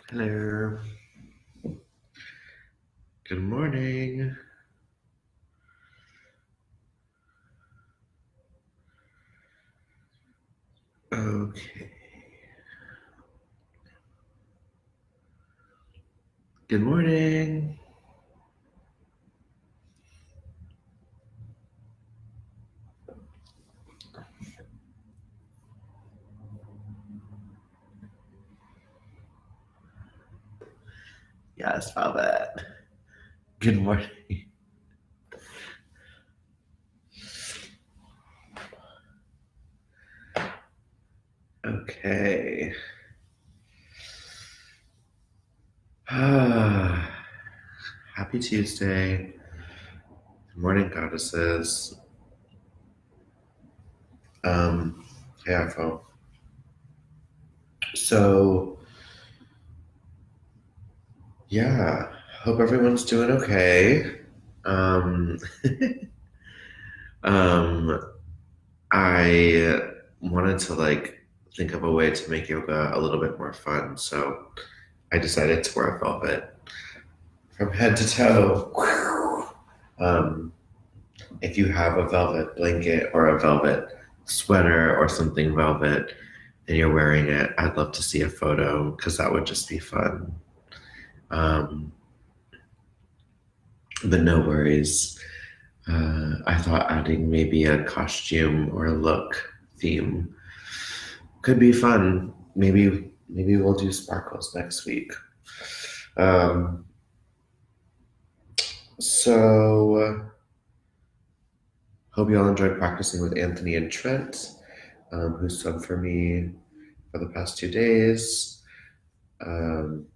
Hello. Good morning. Okay. Good morning. Yes, Velvet. Good morning. Okay. Happy Tuesday. Good morning, goddesses. Hey, iPhone. So, yeah, hope everyone's doing okay. Um, um, I wanted to think of a way to make yoga a little bit more fun, so I decided to wear velvet from head to toe. Um, if you have a velvet blanket or a velvet sweater or something velvet and you're wearing it, I'd love to see a photo because that would just be fun. Um, but no worries. I thought adding maybe a costume or a look theme could be fun. Maybe we'll do sparkles next week. Um, so hope you all enjoyed practicing with Anthony and Trent, who sung for me for the past 2 days. Um,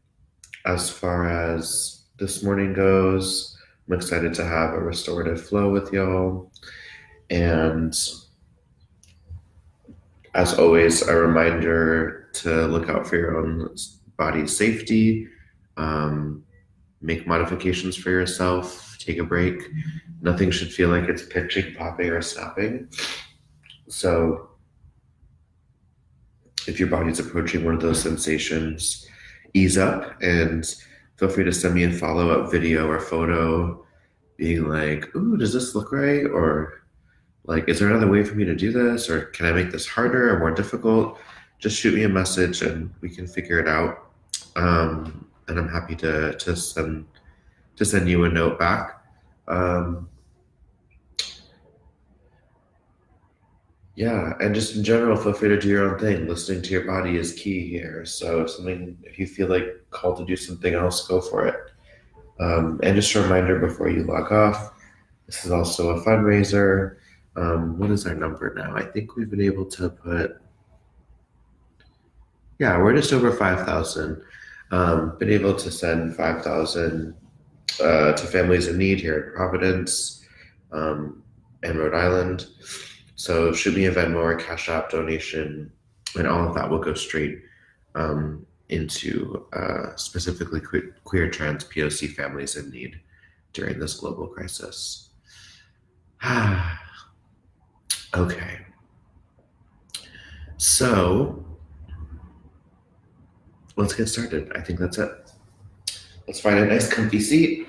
as far as this morning goes, I'm excited to have a restorative flow with y'all. And as always, a reminder to look out for your own body safety, um, make modifications for yourself, take a break. Nothing should feel like it's pinching, popping, or snapping. So if your body's approaching one of those sensations, ease up and feel free to send me a follow-up video or photo being like, ooh, does this look right? Or like, is there another way for me to do this? Or can I make this harder or more difficult? Just shoot me a message and we can figure it out. And I'm happy to send you a note back. Um, Yeah, and just in general, feel free to do your own thing. Listening to your body is key here. So if you feel like called to do something else, go for it. And just a reminder before you log off, this is also a fundraiser. What is our number now? I think we've been able to yeah, we're just over 5,000. Been able to send 5,000 to families in need here in Providence um, and Rhode Island. So shoot me a Venmo or Cashapp donation, and all of that will go straight into specifically queer, trans, PoC families in need during this global crisis. Okay, so let's get started. I think that's it. Let's find a nice comfy seat.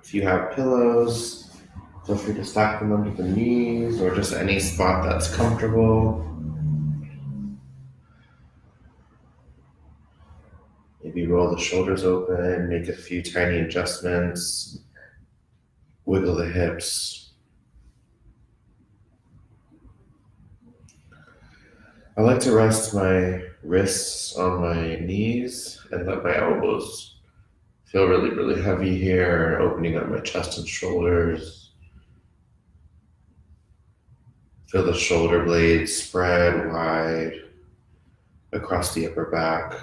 If you have pillows, feel free to stack them under the knees or just any spot that's comfortable. Maybe roll the shoulders open, make a few tiny adjustments, wiggle the hips. I like to rest my wrists on my knees and let my elbows feel really, really heavy here, opening up my chest and shoulders. Feel the shoulder blades spread wide across the upper back.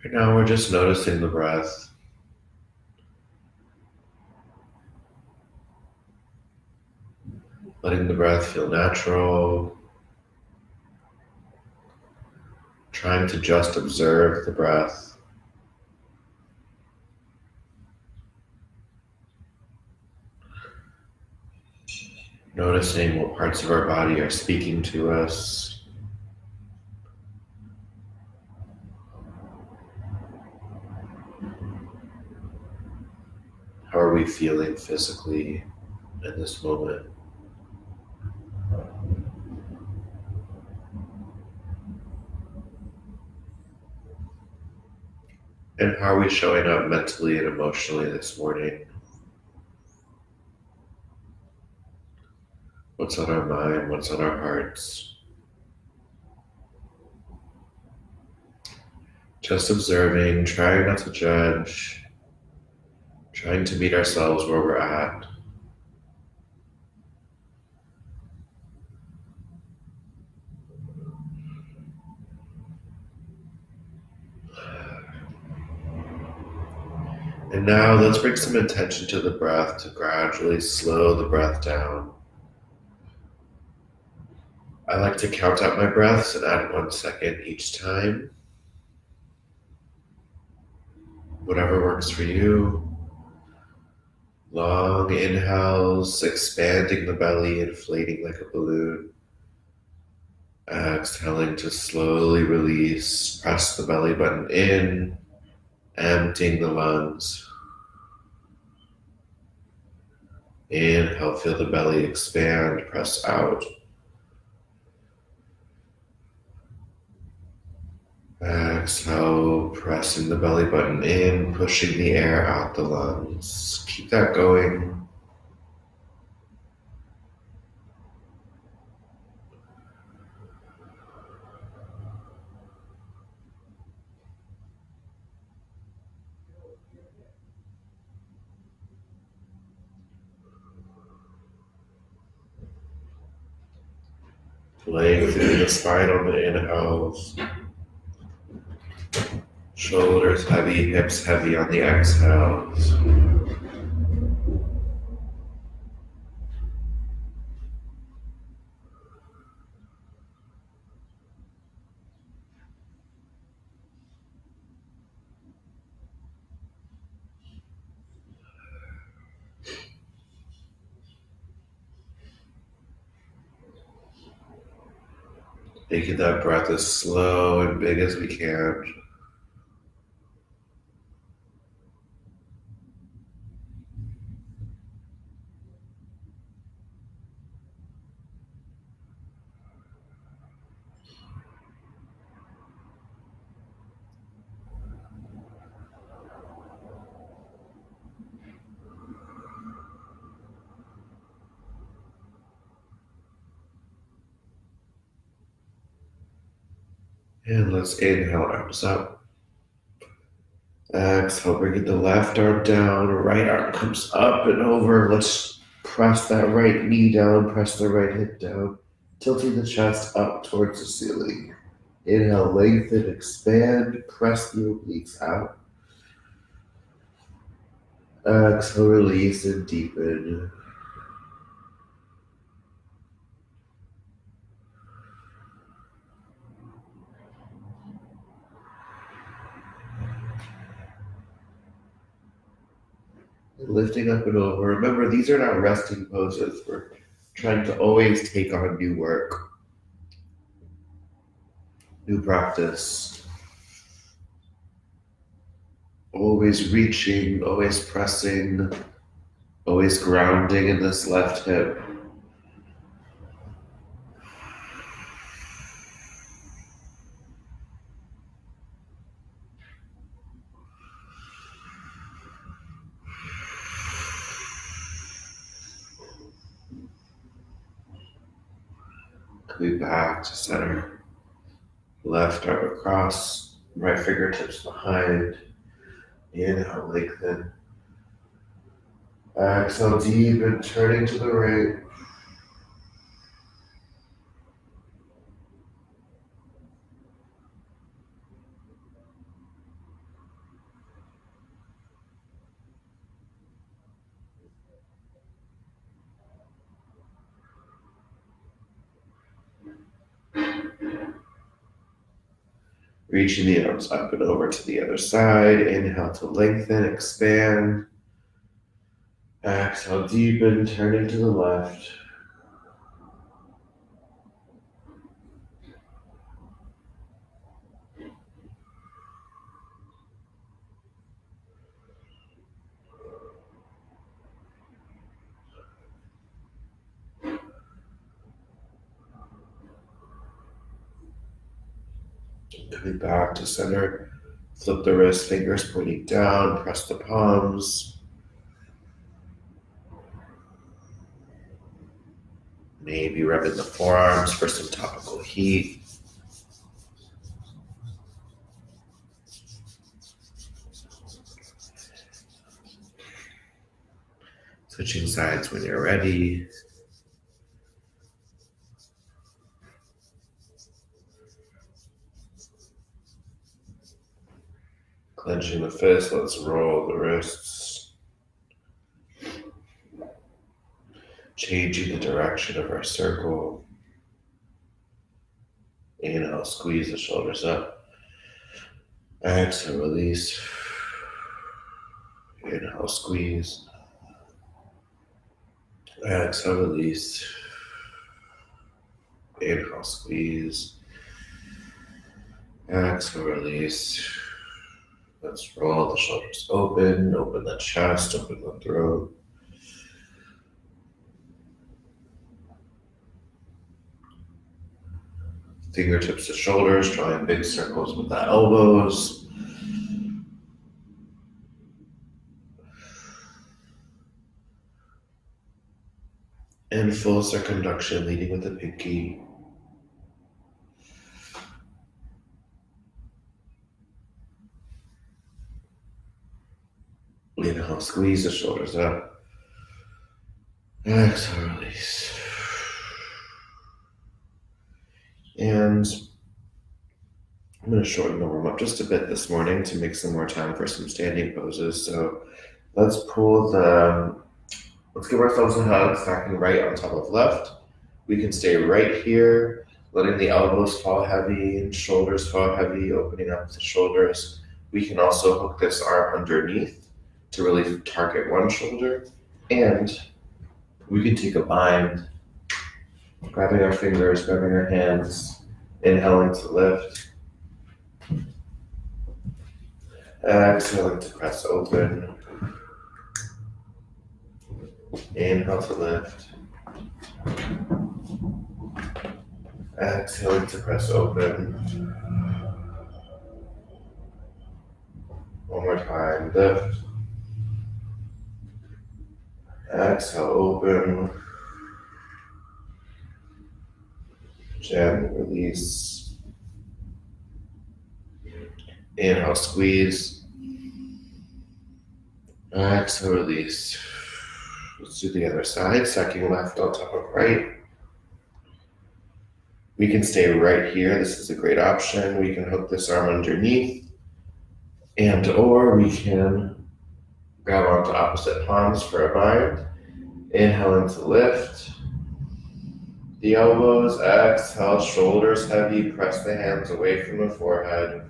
Right now, we're just noticing the breath, letting the breath feel natural, trying to just observe the breath, noticing what parts of our body are speaking to us. How are we feeling physically in this moment? And how are we showing up mentally and emotionally this morning? What's on our mind? What's on our hearts? Just observing, trying not to judge, trying to meet ourselves where we're at. And now let's bring some attention to the breath to gradually slow the breath down. I like to count out my breaths and add 1 second each time. Whatever works for you. Long inhales, expanding the belly, inflating like a balloon. Exhaling to slowly release. Press the belly button in, emptying the lungs. Inhale, feel the belly expand, press out. Exhale, pressing the belly button in, pushing the air out the lungs. Keep that going. Lengthening the spine on the inhales. Shoulders heavy, hips heavy on the exhales. Making that breath as slow and big as we can. And let's inhale, arms up. Exhale, bringing the left arm down, right arm comes up and over. Let's press that right knee down, press the right hip down, tilting the chest up towards the ceiling. Inhale, lengthen, expand, press the obliques out. Exhale, release and deepen. And lifting up and over. Remember, these are not resting poses. We're trying to always take on new work, new practice. Always reaching, always pressing, always grounding in this left hip. Coming back to center. Left arm across, right fingertips behind. Inhale, lengthen. Exhale, deep and turning to the right. Reaching the arms up and over to the other side. Inhale to lengthen, expand. Exhale, deepen, turning to the left. Coming back to center. Flip the wrist, fingers pointing down, press the palms. Maybe rubbing the forearms for some topical heat. Switching sides when you're ready. Clenching the fist, let's roll the wrists. Changing the direction of our circle. Inhale, squeeze the shoulders up. Exhale, release. Inhale, squeeze. Exhale, release. Inhale, squeeze. Exhale, release. Let's roll the shoulders open the chest, open the throat. Fingertips to shoulders, drawing big circles with the elbows. And full circumduction, leading with the pinky. Inhale, squeeze the shoulders up. Exhale, release. And I'm going to shorten the warm-up just a bit this morning to make some more time for some standing poses. So let's give ourselves a hug, stacking right on top of left. We can stay right here, letting the elbows fall heavy and shoulders fall heavy, opening up the shoulders. We can also hook this arm underneath to really target one shoulder. And we can take a bind, grabbing our fingers, grabbing our hands, inhaling to lift. Exhaling to press open. Inhale to lift. Exhaling to press open. One more time, lift. Exhale, open. Gently release. Inhale, squeeze. Exhale, release. Let's do the other side, stacking left on top of right. We can stay right here. This is a great option. We can hook this arm underneath, or we can grab onto opposite palms for a bind. Inhaling to lift. The elbows, exhale, shoulders heavy, press the hands away from the forehead.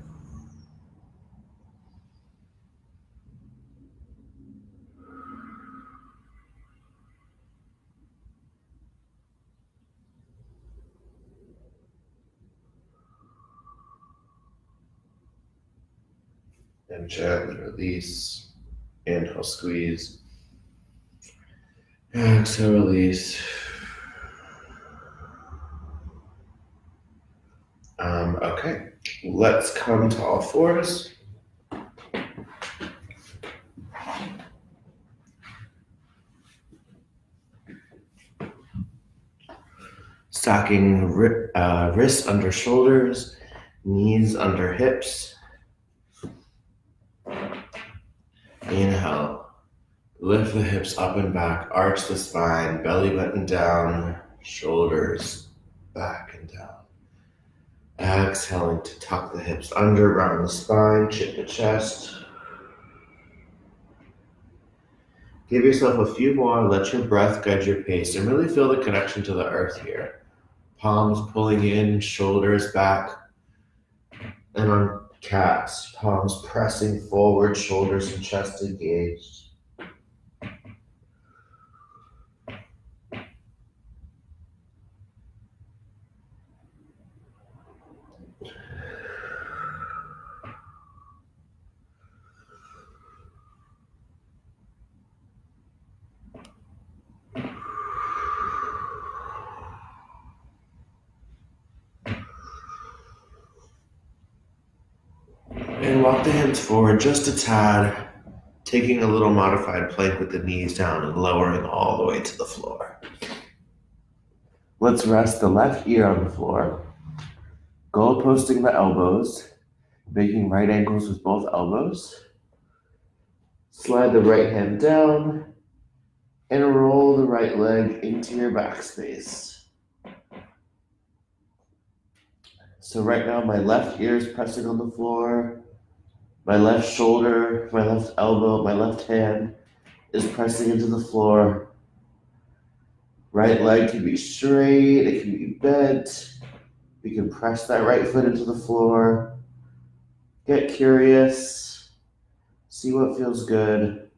And gently release. Inhale, squeeze. Exhale, release. Okay, let's come to all fours. Stacking wrists under shoulders, knees under hips. Inhale, lift the hips up and back, arch the spine, belly button down, shoulders back and down. Exhaling to tuck the hips under, round the spine, chin to chest. Give yourself a few more, let your breath guide your pace, and really feel the connection to the earth here. Palms pulling in, shoulders back. And on cats, palms pressing forward, shoulders and chest engaged. And walk the hands forward just a tad, taking a little modified plank with the knees down and lowering all the way to the floor. Let's rest the left ear on the floor, goal posting the elbows, making right ankles with both elbows. Slide the right hand down and roll the right leg into your back space. So right now my left ear is pressing on the floor. My left shoulder, my left elbow, my left hand is pressing into the floor. Right leg can be straight, it can be bent. We can press that right foot into the floor. Get curious. See what feels good.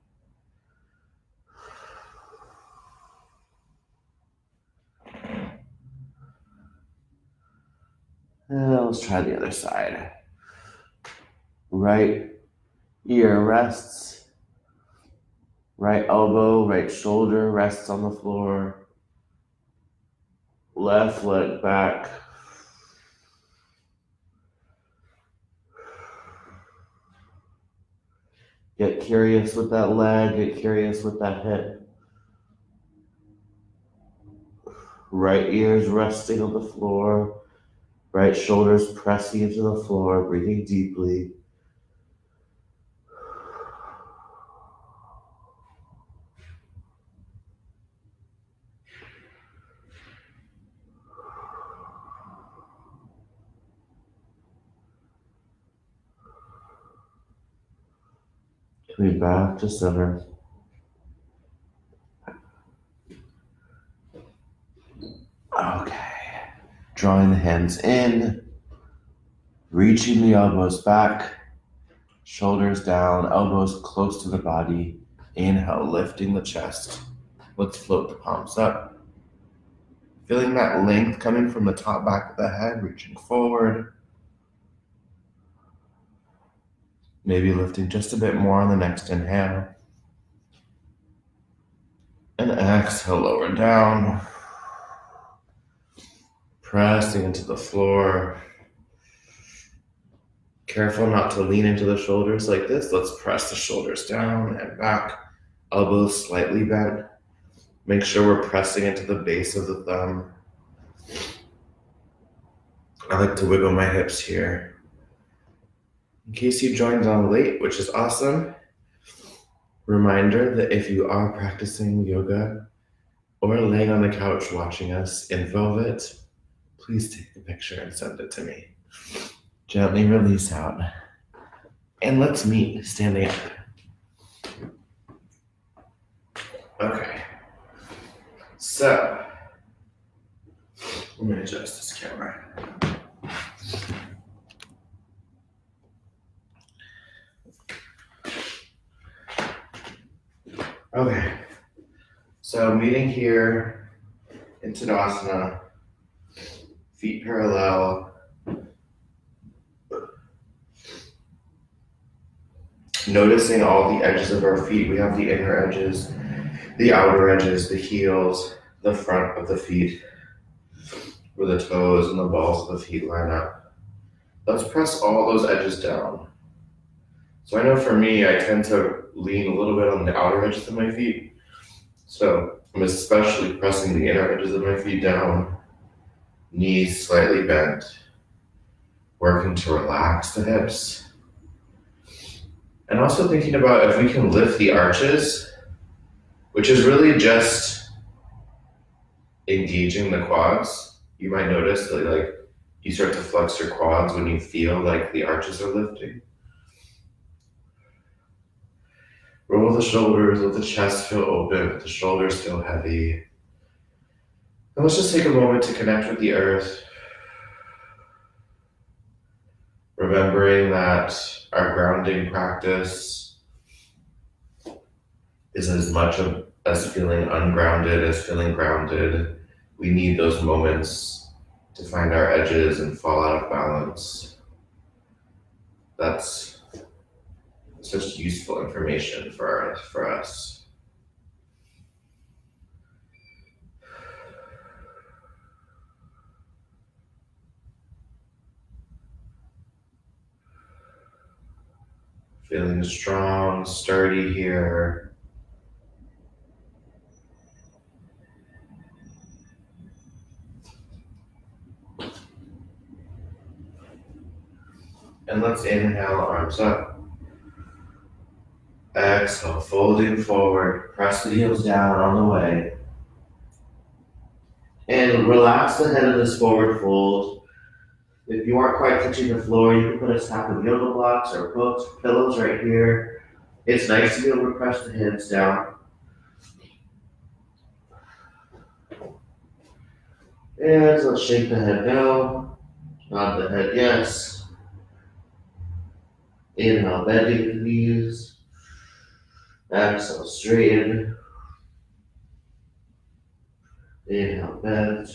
And let's try the other side. Right ear rests. Right elbow, right shoulder rests on the floor. Left leg back. Get curious with that leg, get curious with that hip. Right ears resting on the floor. Right shoulders pressing into the floor, breathing deeply. Coming back to center. Okay. Drawing the hands in, reaching the elbows back, shoulders down, elbows close to the body. Inhale, lifting the chest. Let's float the palms up. Feeling that length coming from the top back of the head, reaching forward. Maybe lifting just a bit more on the next inhale. And exhale, lower down. Pressing into the floor. Careful not to lean into the shoulders like this. Let's press the shoulders down and back. Elbows slightly bent. Make sure we're pressing into the base of the thumb. I like to wiggle my hips here. In case you joined on late, which is awesome, reminder that if you are practicing yoga or laying on the couch watching us in velvet, please take a picture and send it to me. Gently release out. And let's meet standing up. Okay. So, let me adjust this camera. Okay. So, meeting here in Tadasana, feet parallel. Noticing all the edges of our feet. We have the inner edges, the outer edges, the heels, the front of the feet, where the toes and the balls of the feet line up. Let's press all those edges down. So I know for me, I tend to lean a little bit on the outer edges of my feet. So I'm especially pressing the inner edges of my feet down, knees slightly bent, working to relax the hips. And also thinking about if we can lift the arches, which is really just engaging the quads. You might notice that like you start to flex your quads when you feel like the arches are lifting. Roll the shoulders, let the chest feel open, let the shoulders feel heavy. And let's just take a moment to connect with the earth. Remembering that our grounding practice is as much as feeling ungrounded as feeling grounded. We need those moments to find our edges and fall out of balance. That's such useful information for us. Feeling strong, sturdy here. And let's inhale, arms up. Exhale, folding forward. Press the heels down on the way. And relax the head of this forward fold. If you aren't quite touching the floor, you can put a stack of yoga blocks or books or pillows right here. It's nice to be able to press the hands down. And let's shake the head no. Nod the head yes. Inhale, bending the knees. Exhale, straighten. Inhale, bend.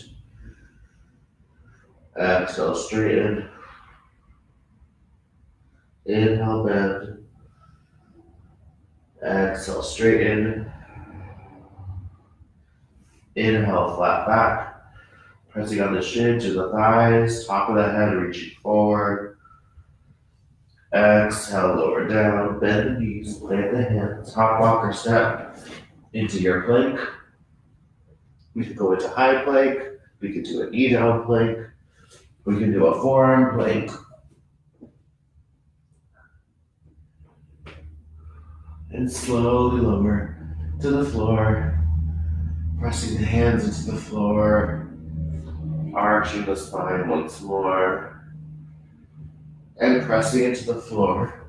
Exhale, straighten. Inhale, bend. Exhale, straighten. Inhale, flat back. Pressing on the shin to the thighs, top of the head, reaching forward. Exhale, lower down, bend the knees, plant the hands, hop, walk, or step into your plank. We could go into high plank. We could do a knee down plank. We can do a forearm plank. And slowly lower to the floor, pressing the hands into the floor, arching the spine once more, and pressing into the floor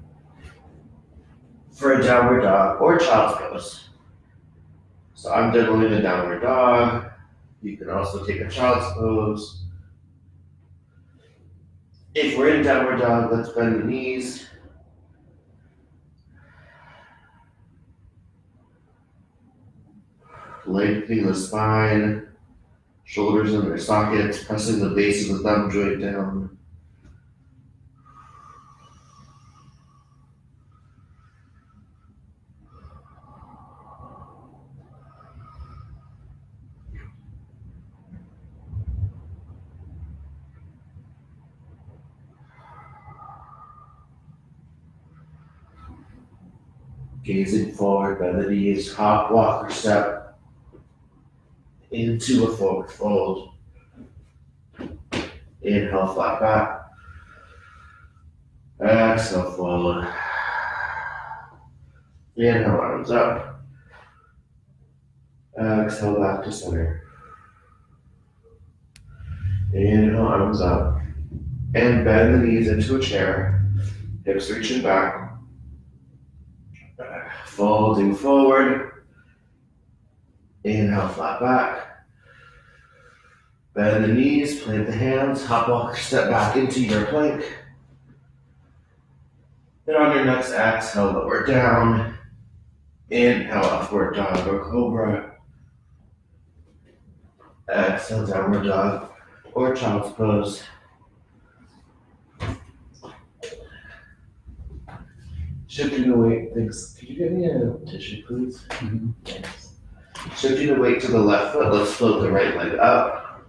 for a downward dog or child's pose. So I'm demoing a downward dog. You can also take a child's pose. If we're in downward dog, let's bend the knees. Lengthening the spine, shoulders in their sockets, pressing the base of the thumb joint down. Gazing forward, bend the knees, hop, walk, or step into a forward fold. Inhale, flat back. Exhale, forward. Inhale, arms up. Exhale, back to center. Inhale, arms up. And bend the knees into a chair. Hips reaching back. Folding forward. Inhale, flat back. Bend the knees, plant the hands, hop, walk, step back into your plank. And on your next exhale, lower down. Inhale, upward dog or cobra. Exhale, downward dog or child's pose. Shifting the weight, thanks. Could you give me a tissue, please? Mm-hmm. Thanks. Shifting the weight to the left foot, let's float the right leg up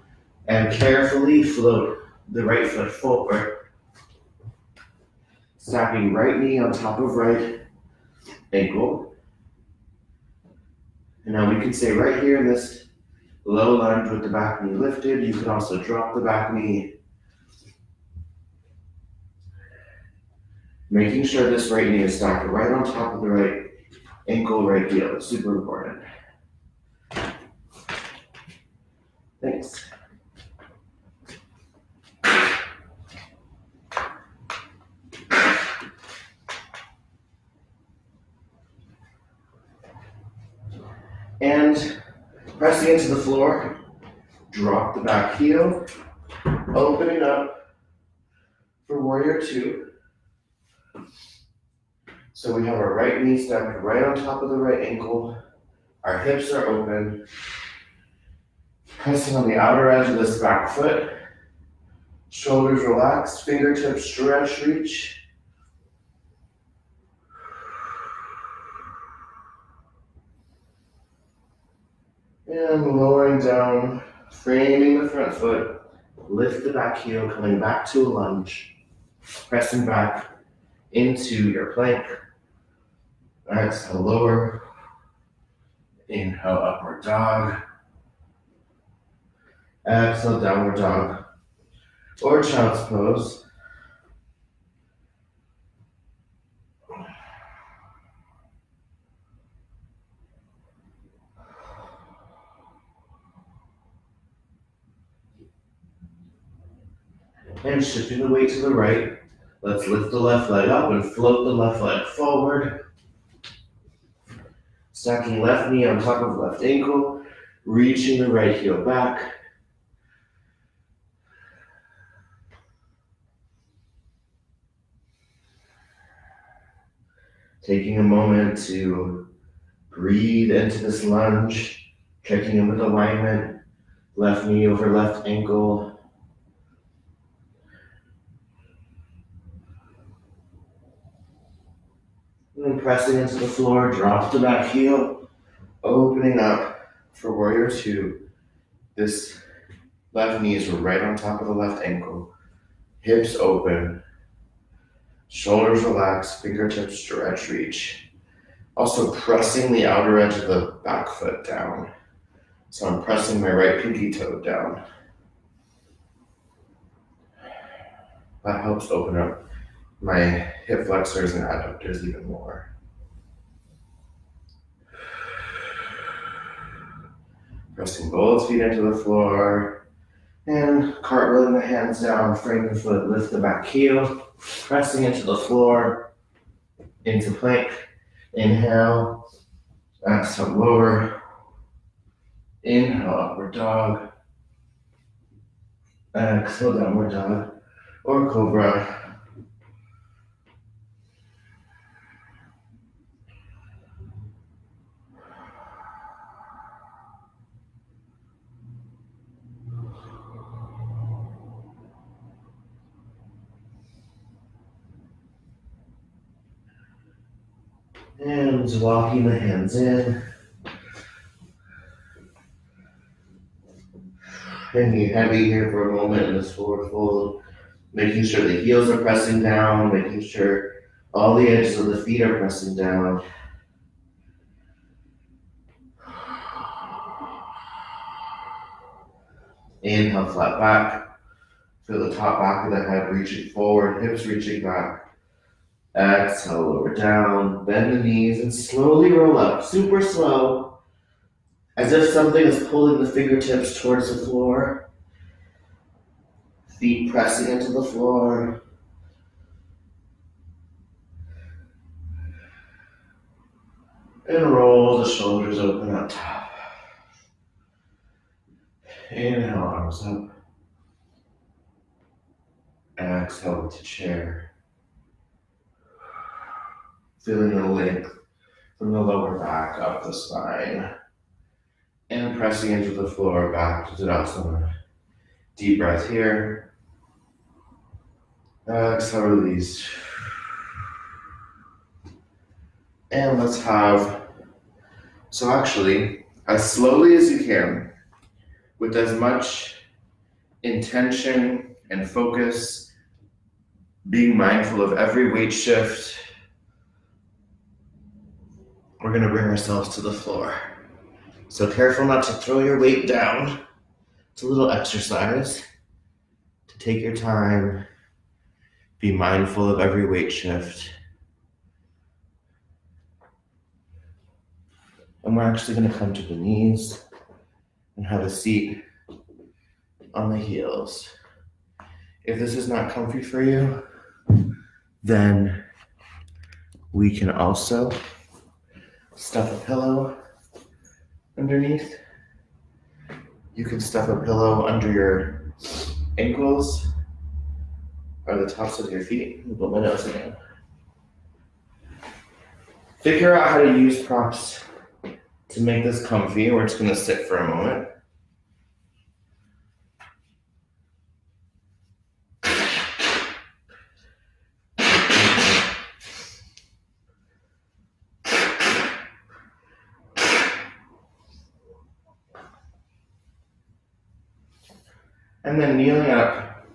and carefully float the right foot forward. Snapping right knee on top of right ankle. And now we can stay right here in this low lunge with the back knee lifted. You can also drop the back knee. Making sure this right knee is stacked right on top of the right ankle, right heel. It's super important. Thanks. And pressing into the floor, drop the back heel, opening up, For warrior two, so we have our right knee stacked right on top of the right ankle. Our hips are open. Pressing on the outer edge of this back foot. Shoulders relaxed, fingertips stretch, reach. And lowering down, framing the front foot. Lift the back heel, coming back to a lunge. Pressing back into your plank. Exhale, lower. Inhale, upward dog. Exhale, downward dog. Or child's pose. And shifting the weight to the right. Let's lift the left leg up and float the left leg forward. Stacking left knee on top of left ankle, reaching the right heel back. Taking a moment to breathe into this lunge, checking in with alignment, left knee over left ankle. And then pressing into the floor, drop the back heel, opening up for warrior two. This left knee is right on top of the left ankle. Hips open, shoulders relaxed, fingertips stretch, reach. Also pressing the outer edge of the back foot down. So I'm pressing my right pinky toe down. That helps open up my hip flexors and adductors even more. Pressing both feet into the floor and cartwheeling the hands down, frame the foot, lift the back heel, pressing into the floor, into plank. Inhale, exhale, lower. Inhale, upward dog. Exhale, downward dog or cobra. And walking the hands in. Hanging heavy here for a moment in this forward fold. Making sure the heels are pressing down, making sure all the edges of the feet are pressing down. Inhale, flat back. Feel the top back of the head reaching forward, hips reaching back. Exhale, lower down, bend the knees and slowly roll up, super slow, as if something is pulling the fingertips towards the floor. Feet pressing into the floor. And roll the shoulders open up top. Inhale, arms up. Exhale to chair. Feeling the length from the lower back up the spine. And pressing into the floor back to Tadasana. Deep breath here. Exhale, release. And let's have, so actually, as slowly as you can, with as much intention and focus, being mindful of every weight shift, we're gonna bring ourselves to the floor. So careful not to throw your weight down. It's a little exercise to take your time, be mindful of every weight shift. And we're actually gonna come to the knees and have a seat on the heels. If this is not comfy for you, then we can also stuff a pillow underneath. You can stuff a pillow under your ankles are the tops of your feet. Let me put my nose again. Figure out how to use props to make this comfy. We're just going to sit for a moment. And then kneeling up,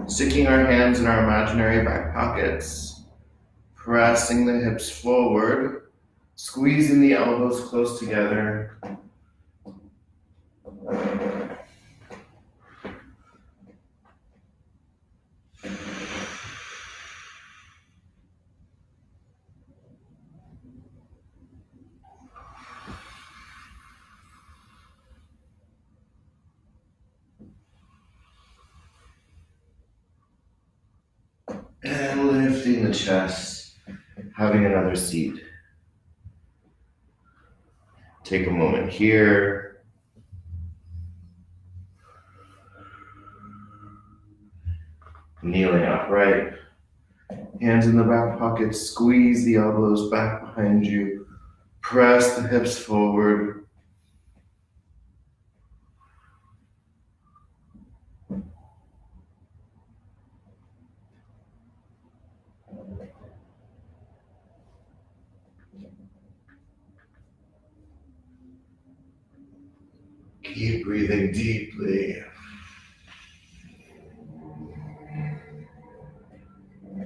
sticking our hands in our imaginary back pockets, pressing the hips forward, squeezing the elbows close together. And lifting the chest, having another seat. Take a moment here. Kneeling upright. Hands in the back pockets, squeeze the elbows back behind you. Press the hips forward. Keep breathing deeply.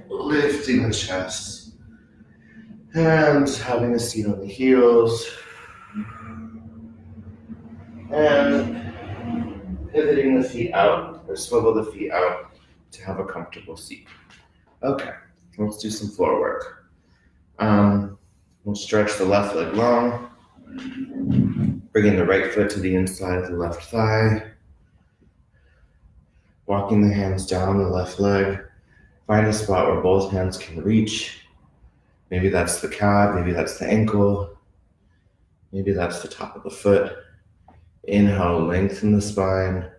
Lifting the chest. Hands having a seat on the heels. And pivoting the feet out, or swivel the feet out to have a comfortable seat. Okay, let's do some floor work. We'll stretch the left leg long, bringing the right foot to the inside of the left thigh, walking the hands down the left leg. Find a spot where both hands can reach. Maybe that's the calf, maybe that's the ankle, maybe that's the top of the foot. Inhale, lengthen the spine.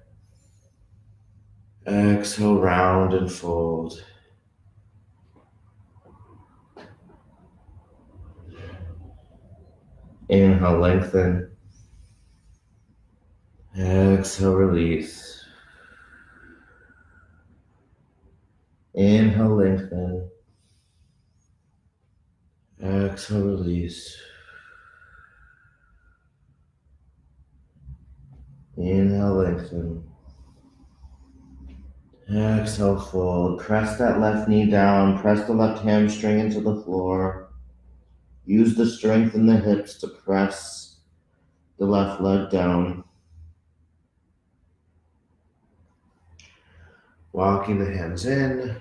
Exhale, round and fold. Inhale, lengthen. Exhale, release. Inhale, lengthen. Exhale, release. Inhale, lengthen. Exhale, fold. Press that left knee down. Press the left hamstring into the floor. Use the strength in the hips to press the left leg down. Walking the hands in.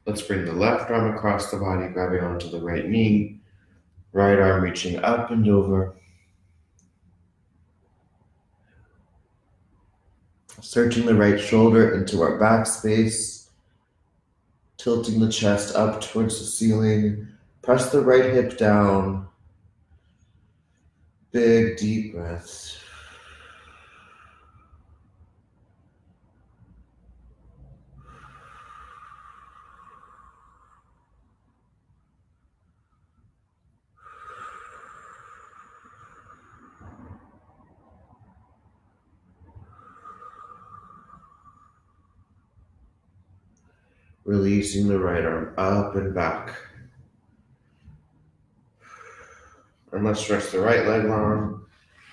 Let's bring the left arm across the body, grabbing onto the right knee. Right arm reaching up and over. Searching the right shoulder into our back space. Tilting the chest up towards the ceiling. Press the right hip down. Big, deep breaths. Releasing the right arm up and back. And let's stretch the right leg long,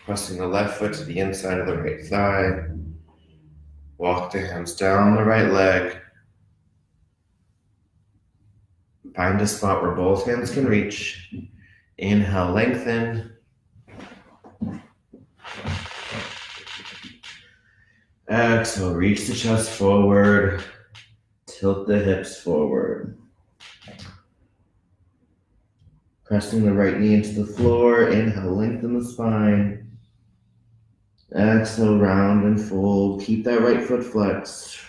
pressing the left foot to the inside of the right thigh. Walk the hands down the right leg. Find a spot where both hands can reach. Inhale, lengthen. Exhale, reach the chest forward. Tilt the hips forward. Pressing the right knee into the floor. Inhale, lengthen the spine. Exhale, round and fold. Keep that right foot flexed.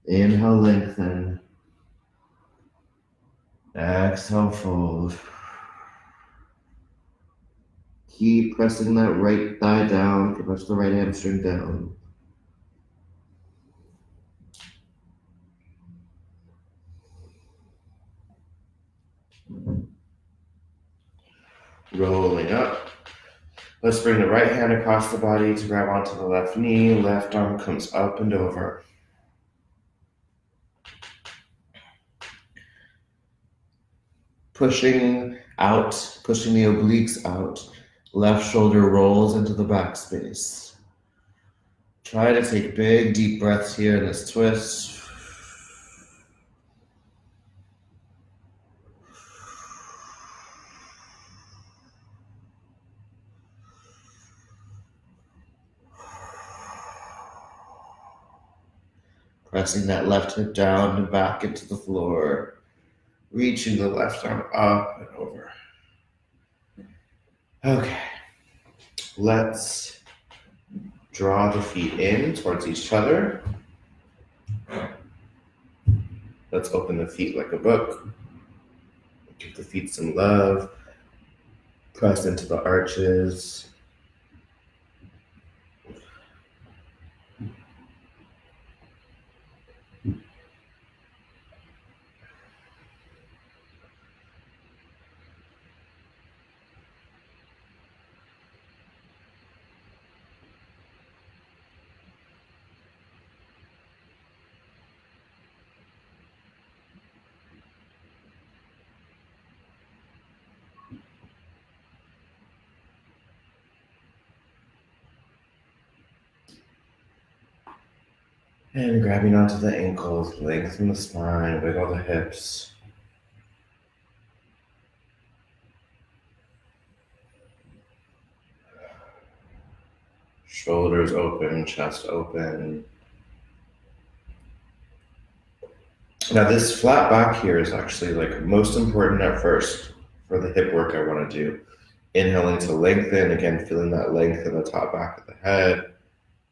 Inhale, lengthen. Exhale, fold. Keep pressing that right thigh down. Press the right hamstring down. Rolling up. Let's bring the right hand across the body to grab onto the left knee. Left arm comes up and over. Pushing out, pushing the obliques out. Left shoulder rolls into the back space. Try to take big, deep breaths here in this twist. Pressing that left hip down and back into the floor. Reaching the left arm up and over. Okay. Let's draw the feet in towards each other. Let's open the feet like a book. Give the feet some love. Press into the arches. And grabbing onto the ankles, lengthen the spine, wiggle the hips. Shoulders open, chest open. Now this flat back here is actually like most important at first for the hip work I want to do. Inhaling to lengthen, again, feeling that length in the top back of the head,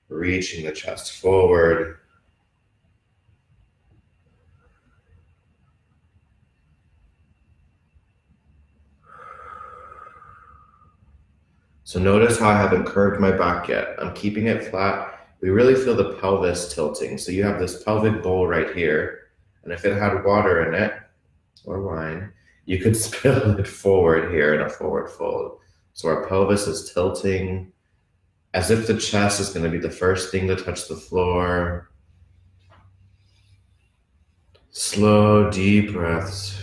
reaching the chest forward. So notice how I haven't curved my back yet. I'm keeping it flat. We really feel the pelvis tilting. So you have this pelvic bowl right here. And if it had water in it, or wine, you could spill it forward here in a forward fold. So our pelvis is tilting as if the chest is going to be the first thing to touch the floor. Slow, deep breaths.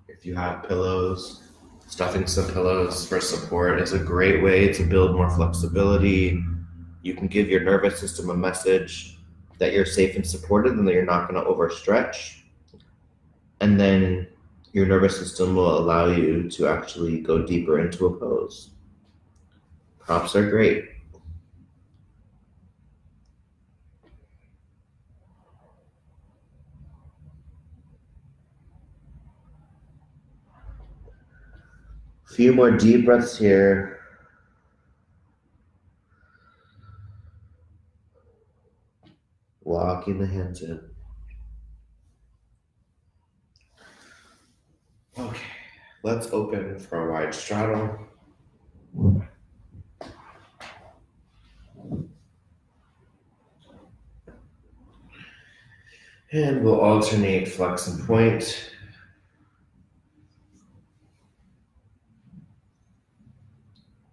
If you have pillows, stuffing some pillows for support is a great way to build more flexibility. You can give your nervous system a message that you're safe and supported and that you're not going to overstretch. And then your nervous system will allow you to actually go deeper into a pose. Props are great. A few more deep breaths here. Walking the hands in. Okay, let's open for a wide straddle. And we'll alternate flex and point.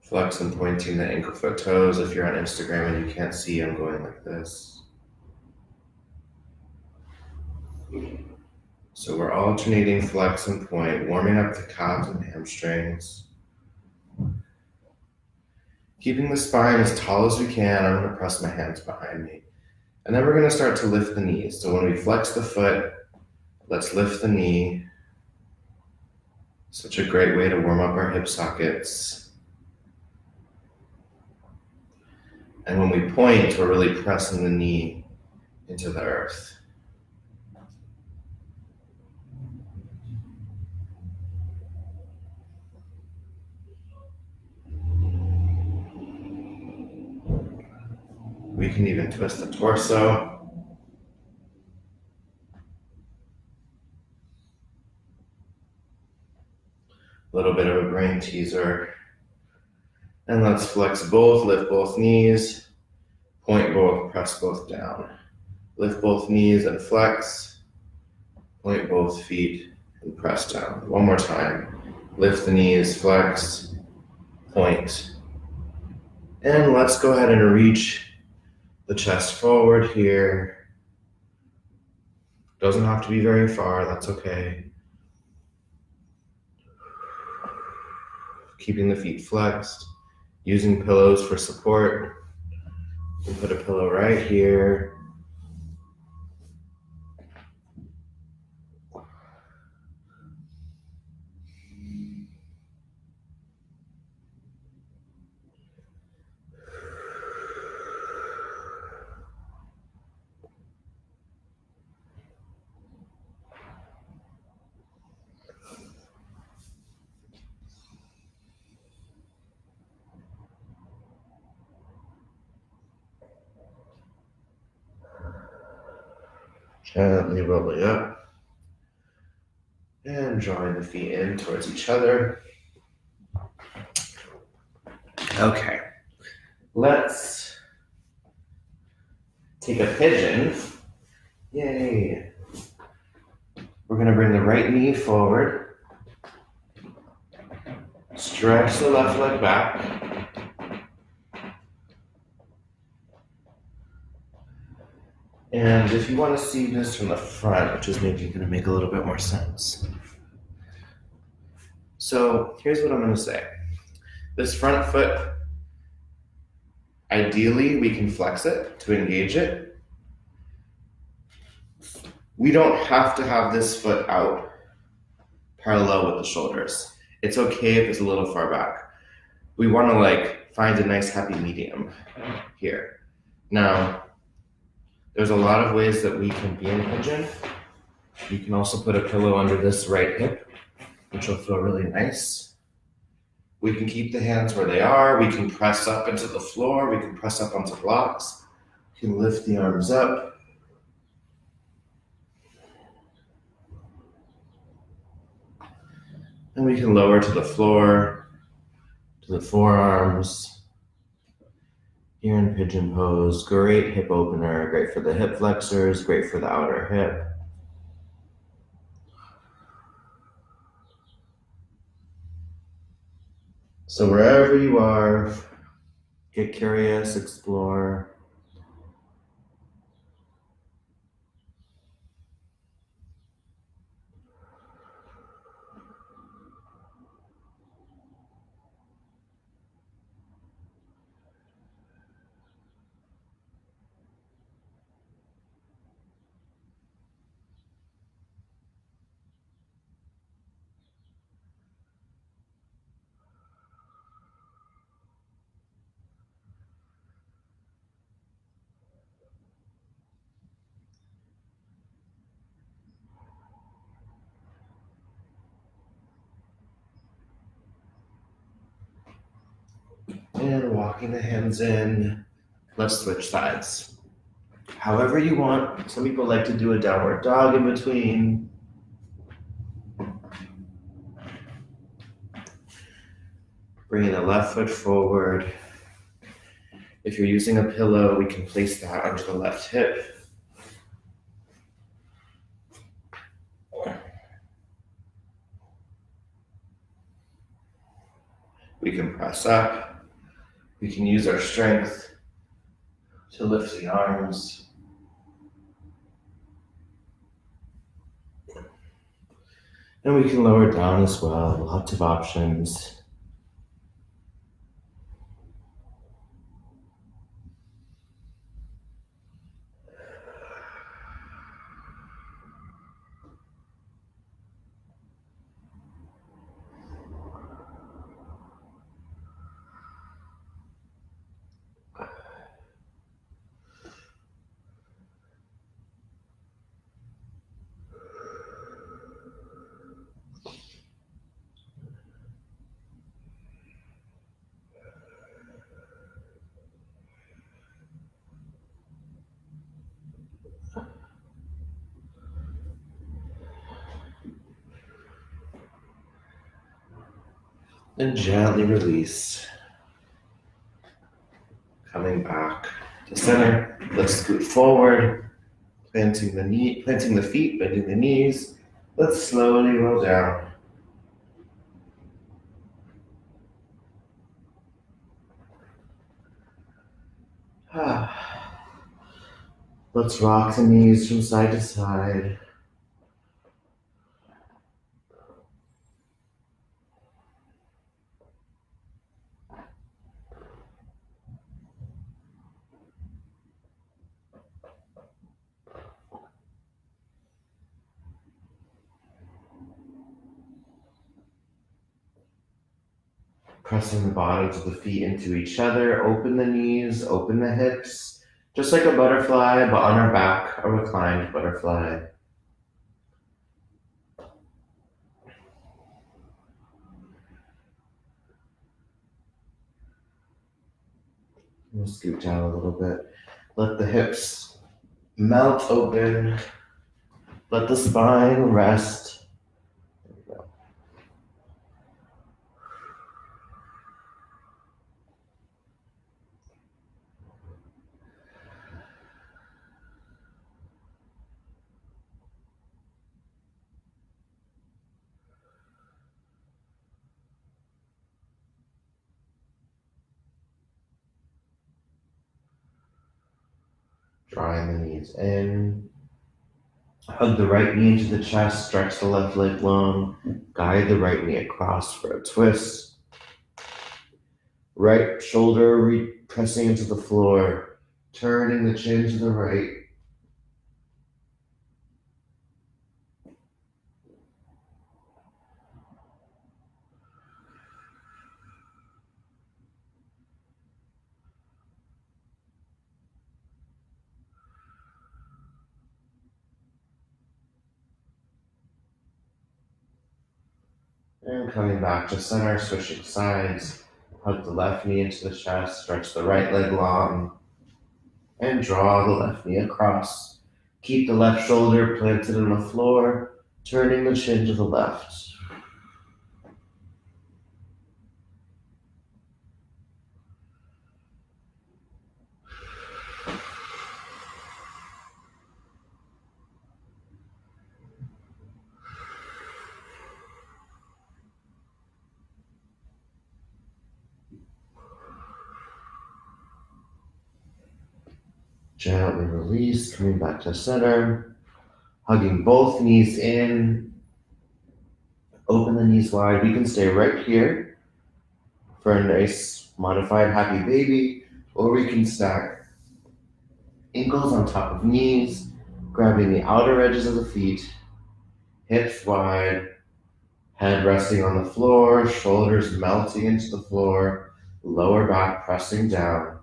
Flex and pointing the ankle foot toes. If you're on Instagram and you can't see, I'm going like this. So we're alternating flex and point, warming up the calves and hamstrings. Keeping the spine as tall as we can. I'm going to press my hands behind me. And then we're going to start to lift the knees. So when we flex the foot, let's lift the knee. Such a great way to warm up our hip sockets. And when we point, we're really pressing the knee into the earth. We can even twist the torso. A little bit of a brain teaser. And let's flex both, lift both knees, point both, press both down. Lift both knees and flex, point both feet and press down. One more time. Lift the knees, flex, point. And let's go ahead and reach the chest forward here. Doesn't have to be very far, that's okay. Keeping the feet flexed, using pillows for support. You can put a pillow right here. Gently rolling up and drawing the feet in towards each other. Okay, let's take a pigeon. Yay. We're gonna bring the right knee forward. Stretch the left leg back. And if you want to see this from the front, which is maybe going to make a little bit more sense. So here's what I'm going to say. This front foot, ideally we can flex it to engage it. We don't have to have this foot out parallel with the shoulders. It's okay if it's a little far back. We want to find a nice happy medium here. Now, there's a lot of ways that we can be in pigeon. You can also put a pillow under this right hip, which will feel really nice. We can keep the hands where they are. We can press up into the floor. We can press up onto blocks. We can lift the arms up. And we can lower to the floor, to the forearms. Here in pigeon pose, great hip opener, great for the hip flexors, great for the outer hip. So wherever you are, get curious, explore. And walking the hands in. Let's switch sides. However you want. Some people like to do a downward dog in between. Bringing the left foot forward. If you're using a pillow, we can place that under the left hip. We can press up. We can use our strength to lift the arms. And we can lower down as well, lots of options. And gently release. to center. Let's scoot forward, planting the feet, bending the knees. Let's slowly roll down. Let's rock the knees from side to side. Pressing the bottoms of the feet into each other. Open the knees, open the hips. Just like a butterfly, but on our back, a reclined butterfly. We'll scoot down a little bit. Let the hips melt open. Let the spine rest. Drawing the knees in. Hug the right knee into the chest, stretch the left leg long. Guide the right knee across for a twist. Right shoulder pressing into the floor, turning the chin to the right. And coming back to center, switching sides. Hug the left knee into the chest, stretch the right leg long, and draw the left knee across. Keep the left shoulder planted on the floor, turning the chin to the left. Gently release, coming back to center. Hugging both knees in. Open the knees wide. We can stay right here for a nice modified happy baby, or we can stack ankles on top of knees, grabbing the outer edges of the feet, hips wide, head resting on the floor, shoulders melting into the floor, lower back pressing down.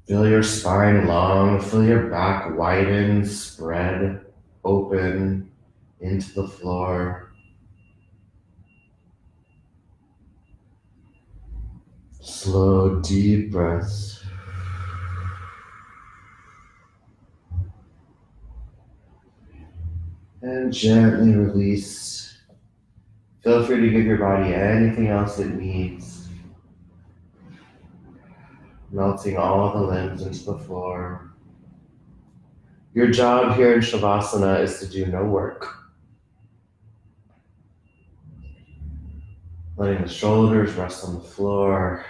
Feel your spine long, feel your back widen, spread, open into the floor. Slow, deep breaths. And gently release. Feel free to give your body anything else it needs. Melting all the limbs into the floor. Your job here in Shavasana is to do no work. Letting the shoulders rest on the floor.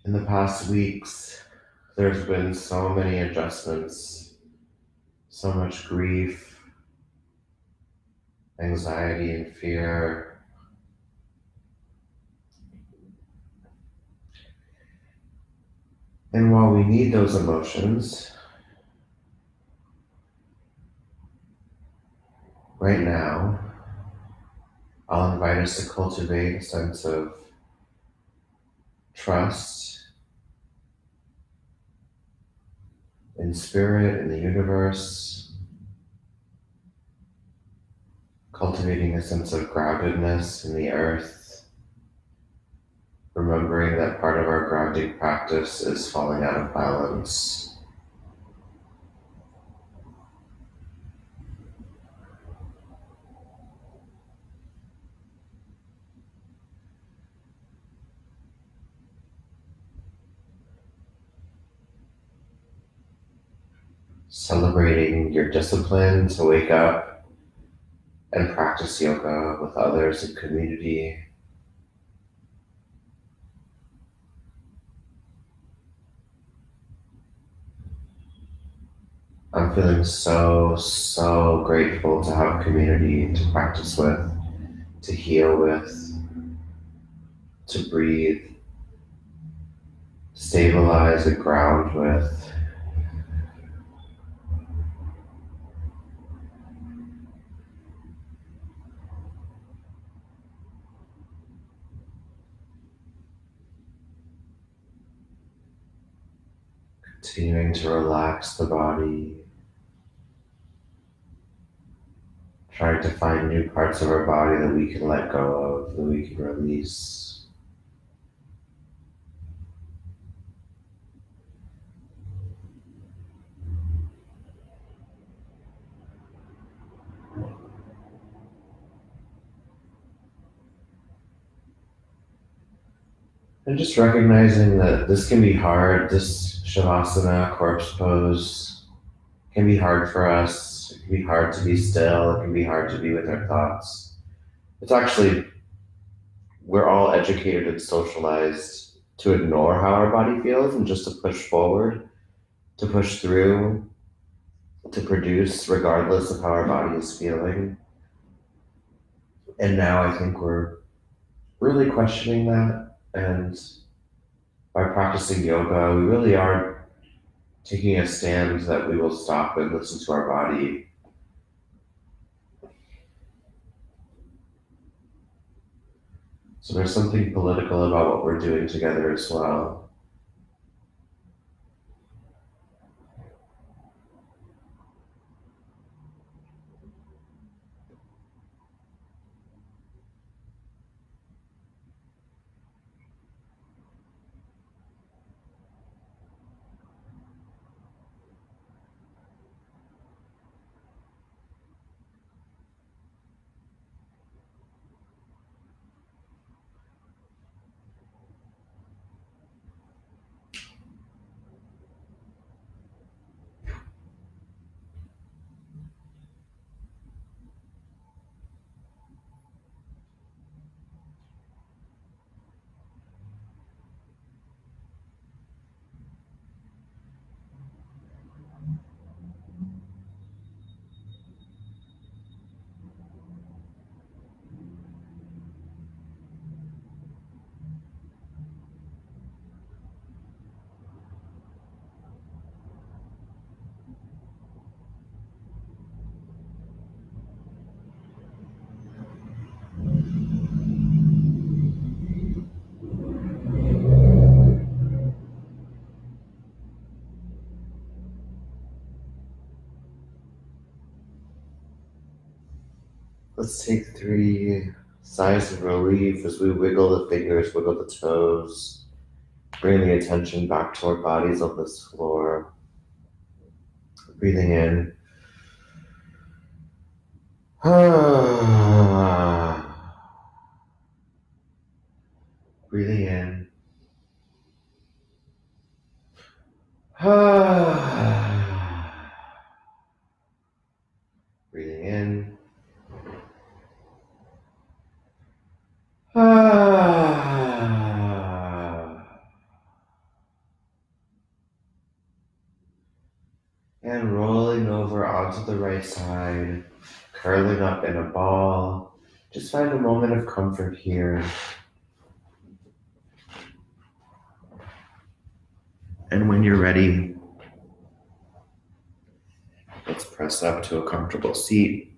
In the past weeks, there's been so many adjustments, so much grief, anxiety, and fear. And while we need those emotions, right now, I'll invite us to cultivate a sense of trust in spirit, in the universe, cultivating a sense of groundedness in the earth, remembering that part of our grounding practice is falling out of balance. Celebrating your discipline to wake up and practice yoga with others in community. I'm feeling so grateful to have community to practice with, to heal with, to breathe, stabilize and ground with. Continuing to relax the body, trying to find new parts of our body that we can let go of, that we can release. And just recognizing that this can be hard, this Shavasana, corpse pose, can be hard for us. It can be hard to be still. It can be hard to be with our thoughts. It's actually, we're all educated and socialized to ignore how our body feels and just to push forward, to push through, to produce regardless of how our body is feeling. And now I think we're really questioning that. And by practicing yoga, we really are taking a stand that we will stop and listen to our body. So there's something political about what we're doing together as well. Let's take 3 sighs of relief as we wiggle the fingers, wiggle the toes, bring the attention back to our bodies on this floor. Breathing in. Breathing in. Breathing in. And rolling over onto the right side, curling up in a ball. Just find a moment of comfort here. And when you're ready, let's press up to a comfortable seat.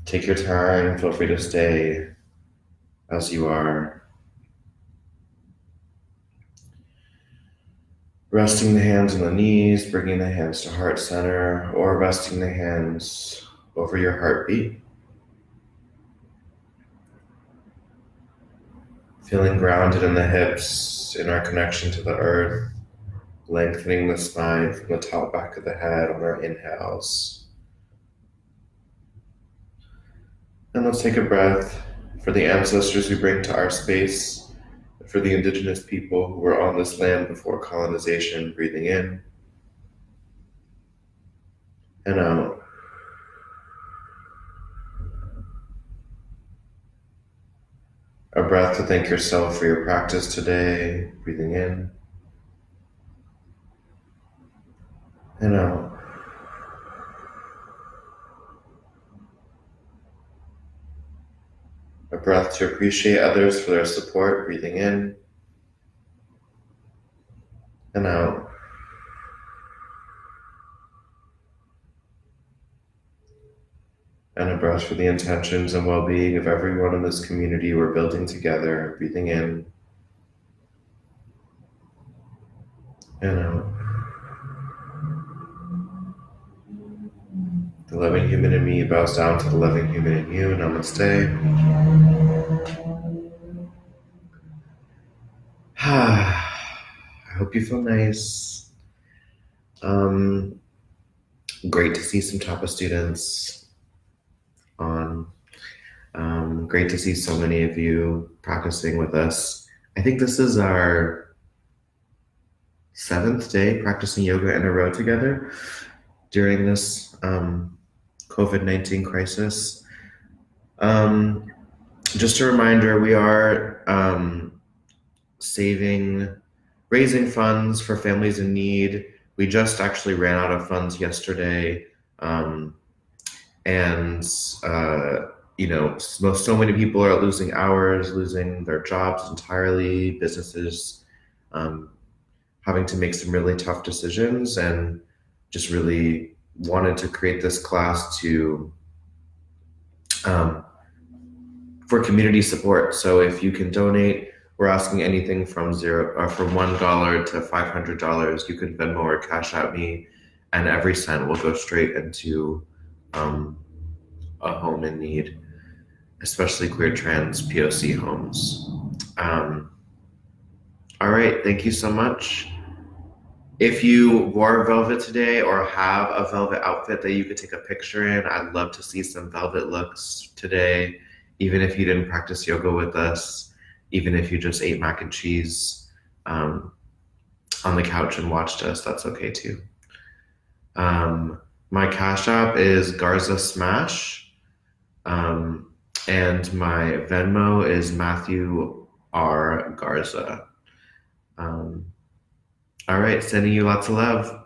Take your time, feel free to stay as you are. Resting the hands on the knees, bringing the hands to heart center, or resting the hands over your heartbeat. Feeling grounded in the hips, in our connection to the earth, lengthening the spine from the top back of the head on our inhales. And let's take a breath for the ancestors we bring to our space, for the indigenous people who were on this land before colonization, breathing in and out. A breath to thank yourself for your practice today, breathing in and out. A breath to appreciate others for their support, breathing in and out. And a breath for the intentions and well-being of everyone in this community we're building together, breathing in and out. The loving human in me bows down to the loving human in you. Namaste. I hope you feel nice. Great to see some TAPA students on. Great to see so many of you practicing with us. I think this is our 7th day practicing yoga in a row together during this COVID-19 crisis. Just a reminder, we are raising funds for families in need. We just actually ran out of funds yesterday. So many people are losing hours, losing their jobs entirely, businesses having to make some really tough decisions, and just really wanted to create this class for community support. So if you can donate, we're asking anything from $1 to $500. You can Venmo or Cashapp me, and every cent will go straight into a home in need, especially queer trans PoC homes. All right, thank you so much. If you wore velvet today or have a velvet outfit that you could take a picture in, I'd love to see some velvet looks today, even if you didn't practice yoga with us, even if you just ate mac and cheese on the couch and watched us, that's okay too. My Cash App is Garza Smash, and my Venmo is Matthew R. Garza. All right, sending you lots of love.